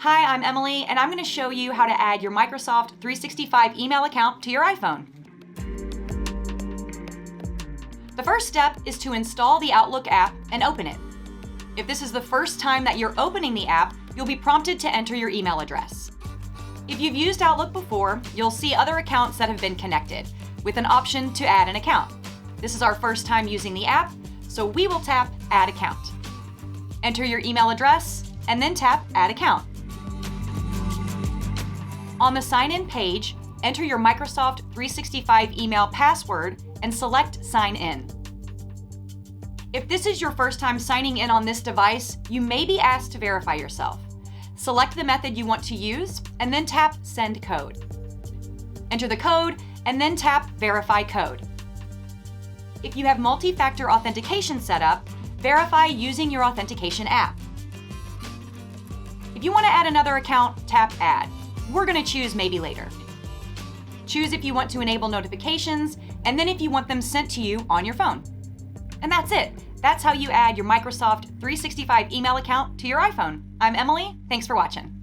Hi, I'm Emily, and I'm going to show you how to add your Microsoft 365 email account to your iPhone. The first step is to install the Outlook app and open it. If this is the first time that you're opening the app, you'll be prompted to enter your email address. If you've used Outlook before, you'll see other accounts that have been connected, with an option to add an account. This is our first time using the app, so we will tap Add Account. Enter your email address, and then tap Add Account. On the Sign In page, enter your Microsoft 365 email password and select Sign In. If this is your first time signing in on this device, you may be asked to verify yourself. Select the method you want to use, and then tap Send Code. Enter the code, and then tap Verify Code. If you have multi-factor authentication set up, verify using your authentication app. If you want to add another account, tap Add. We're going to choose Maybe Later. Choose if you want to enable notifications, and then if you want them sent to you on your phone. And that's it. That's how you add your Microsoft 365 email account to your iPhone. I'm Emily. Thanks for watching.